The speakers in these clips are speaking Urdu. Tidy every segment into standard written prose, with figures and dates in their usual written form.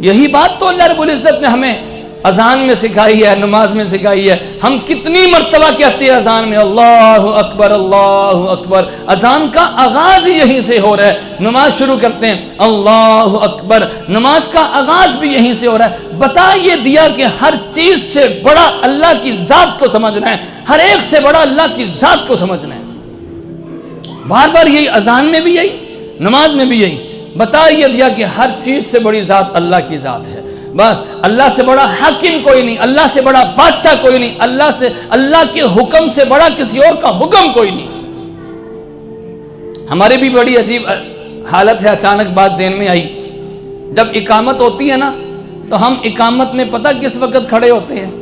یہی بات تو اللہ رب العزت نے ہمیں اذان میں سکھائی ہے، نماز میں سکھائی ہے. ہم کتنی مرتبہ کہتے ہیں اذان میں اللہ اکبر اللہ اکبر. اذان کا آغاز ہی یہیں سے ہو رہا ہے. نماز شروع کرتے ہیں اللہ اکبر، نماز کا آغاز بھی یہیں سے ہو رہا ہے. بتا یہ دیا کہ ہر چیز سے بڑا اللہ کی ذات کو سمجھنا ہے، ہر ایک سے بڑا اللہ کی ذات کو سمجھنا ہے. بار بار یہی، اذان میں بھی یہی، نماز میں بھی یہی. بتا یہ دیا کہ ہر چیز سے بڑی ذات اللہ کی ذات ہے. بس اللہ سے بڑا حاکم کوئی نہیں، اللہ سے بڑا بادشاہ کوئی نہیں، اللہ کے حکم سے بڑا کسی اور کا حکم کوئی نہیں. ہمارے بھی بڑی عجیب حالت ہے، اچانک بات ذہن میں آئی. جب اقامت ہوتی ہے نا تو ہم اقامت میں پتہ کس وقت کھڑے ہوتے ہیں؟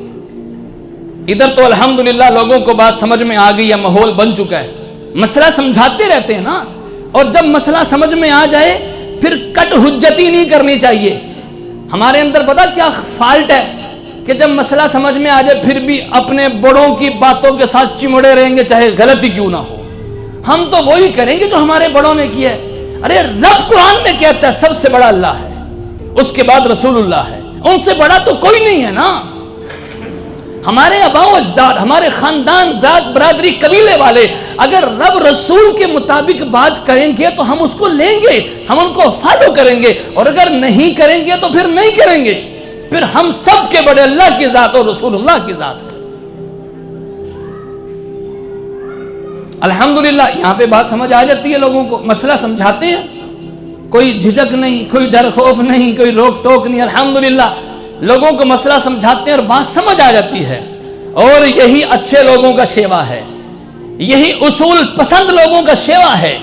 ادھر تو الحمدللہ لوگوں کو بات سمجھ میں آ گئی ہے، ماحول بن چکا ہے، مسئلہ سمجھاتے رہتے ہیں نا. اور جب مسئلہ سمجھ میں آ جائے پھر کٹ حجتی نہیں کرنی چاہیے. ہمارے اندر پتہ کیا فالٹ ہے کہ جب مسئلہ سمجھ میں آ جائے پھر بھی اپنے بڑوں کی باتوں کے ساتھ چمڑے رہیں گے چاہے غلطی کیوں نہ ہو. ہم تو وہی کریں گے جو ہمارے بڑوں نے کیا ہے. ارے رب قرآن میں کہتا ہے سب سے بڑا اللہ ہے، اس کے بعد رسول اللہ ہے، ان سے بڑا تو کوئی نہیں ہے نا. ہمارے آباء و اجداد، ہمارے خاندان، ذات، برادری، قبیلے والے اگر رب رسول کے مطابق بات کریں گے تو ہم اس کو لیں گے، ہم ان کو فالو کریں گے. اور اگر نہیں کریں گے تو پھر نہیں کریں گے. پھر ہم سب کے بڑے اللہ کی ذات اور رسول اللہ کی ذات ہے. الحمدللہ یہاں پہ بات سمجھ آ جاتی ہے لوگوں کو، مسئلہ سمجھاتے ہیں، کوئی جھجک نہیں، کوئی ڈر خوف نہیں، کوئی روک ٹوک نہیں. الحمدللہ لوگوں کو مسئلہ سمجھاتے ہیں اور بات سمجھ آ جاتی ہے. اور یہی اچھے لوگوں کا شیوا ہے، یہی اصول پسند لوگوں کا شیوا ہے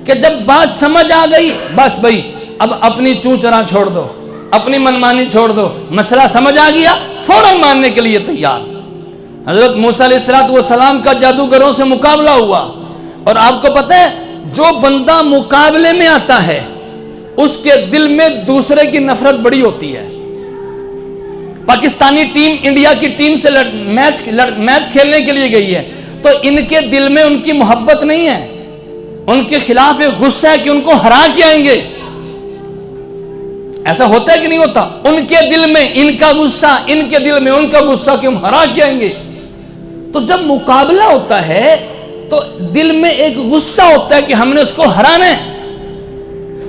کہ جب بات سمجھ آ گئی بس بھائی اب اپنی چوں چرا چھوڑ دو، اپنی منمانی چھوڑ دو. مسئلہ سمجھ آ گیا فوراً ماننے کے لیے تیار. حضرت موسیٰ علیہ السلام کا جادوگروں سے مقابلہ ہوا، اور آپ کو پتہ ہے جو بندہ مقابلے میں آتا ہے اس کے دل میں دوسرے کی نفرت بڑی ہوتی ہے. پاکستانی ٹیم انڈیا کی ٹیم سے میچ کھیلنے کے لیے گئی ہے تو ان کے دل میں ان کی محبت نہیں ہے، ان کے خلاف ایک غصہ ہے کہ ان کو ہرا کے آئیں گے. ایسا ہوتا ہے کہ نہیں ہوتا؟ ان کے دل میں ان کا غصہ، ان کے دل میں ان کا غصہ کہ ہم ہرا کے آئیں گے. تو جب مقابلہ ہوتا ہے تو دل میں ایک غصہ ہوتا ہے کہ ہم نے اس کو ہرانا ہے.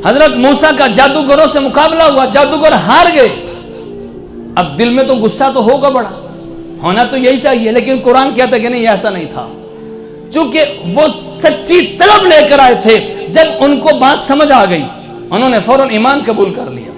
حضرت موسیٰ کا جادوگروں سے مقابلہ ہوا، جادوگر ہار گئے. اب دل میں تو غصہ تو ہوگا، بڑا ہونا تو یہی چاہیے، لیکن قرآن کہتا ہے کہ نہیں ایسا نہیں تھا. چونکہ وہ سچی طلب لے کر آئے تھے، جب ان کو بات سمجھ آ گئی انہوں نے فوراً ایمان قبول کر لیا.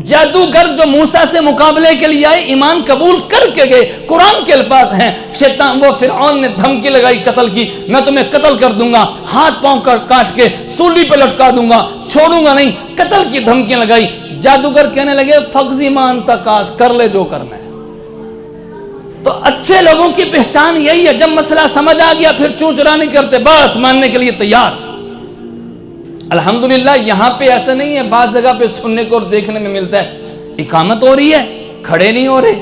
جادوگر جو موسیٰ سے مقابلے کے لیے آئے ایمان قبول کر کے گئے. قرآن کے الفاظ ہیں، شیطان وہ فرعون نے دھمکی لگائی قتل کی، میں تمہیں قتل کر دوں گا، ہاتھ پاؤں کاٹ کے سولی پہ لٹکا دوں گا، چھوڑوں گا نہیں، قتل کی دھمکیاں لگائی. جادوگر کہنے لگے فقزی مان تقاس، کر لے جو کرنا ہے. تو اچھے لوگوں کی پہچان یہی ہے، جب مسئلہ سمجھ آ گیا پھر چوں چرا نہیں کرتے، بس ماننے کے لیے تیار. الحمدللہ یہاں پہ ایسا نہیں ہے، بعض جگہ پہ سننے کو اور دیکھنے میں ملتا ہے اقامت ہو رہی ہے کھڑے نہیں ہو رہے.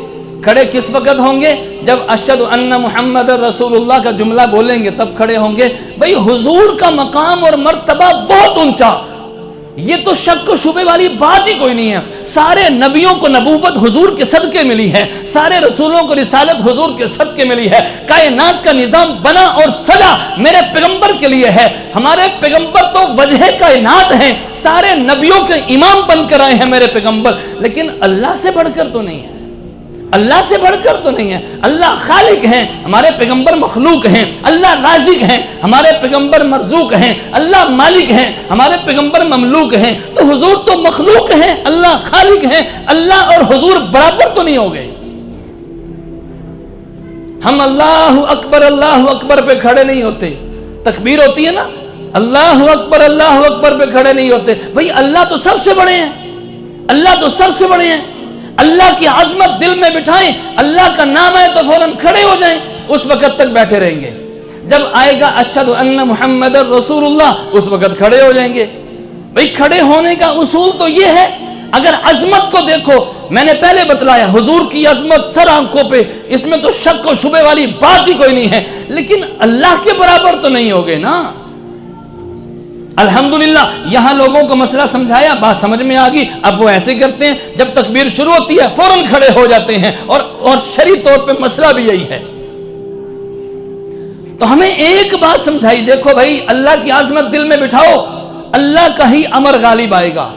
کھڑے کس وقت ہوں گے؟ جب اشہد ان محمد رسول اللہ کا جملہ بولیں گے تب کھڑے ہوں گے. بھئی حضور کا مقام اور مرتبہ بہت اونچا، یہ تو شک و شبے والی بات ہی کوئی نہیں ہے. سارے نبیوں کو نبوت حضور کے صدقے ملی ہے، سارے رسولوں کو رسالت حضور کے صدقے ملی ہے. کائنات کا نظام بنا اور سجا میرے پیغمبر کے لیے ہے. ہمارے پیغمبر تو وجہ کائنات ہیں، سارے نبیوں کے امام بن کر آئے ہیں میرے پیغمبر. لیکن اللہ سے بڑھ کر تو نہیں ہے، اللہ سے بڑھ کر تو نہیں ہے. اللہ خالق ہیں، ہمارے پیغمبر مخلوق ہیں. اللہ رازق ہیں، ہمارے پیغمبر مرزوق ہیں. اللہ مالک ہیں، ہمارے پیغمبر مملوک ہیں. تو حضور تو مخلوق ہیں، اللہ خالق ہیں. اللہ اور حضور برابر تو نہیں ہو گئے. ہم اللہ اکبر پہ کھڑے نہیں ہوتے. تکبیر ہوتی ہے نا، اللہ اکبر پہ کھڑے نہیں ہوتے. بھئی اللہ تو سب سے بڑے ہیں، اللہ تو سب سے بڑے ہیں. اللہ کی عظمت دل میں بٹھائیں، اللہ کا نام آئے تو فوراً کھڑے ہو جائیں. اس وقت تک بیٹھے رہیں گے. جب آئے گا اشہد ان محمد رسول اللہ اس وقت کھڑے ہو جائیں گے. بھئی کھڑے ہونے کا اصول تو یہ ہے. اگر عظمت کو دیکھو، میں نے پہلے بتلایا حضور کی عظمت سر آنکھوں پہ، اس میں تو شک و شبے والی بات ہی کوئی نہیں ہے. لیکن اللہ کے برابر تو نہیں ہوگے نا. الحمدللہ یہاں لوگوں کو مسئلہ سمجھایا، بات سمجھ میں آ گئی، اب وہ ایسے کرتے ہیں جب تکبیر شروع ہوتی ہے فوراً کھڑے ہو جاتے ہیں، اور شرعی طور پہ مسئلہ بھی یہی ہے۔ تو ہمیں ایک بات سمجھائی، دیکھو بھائی اللہ کی عظمت دل میں بٹھاؤ، اللہ کا ہی امر غالب آئے گا۔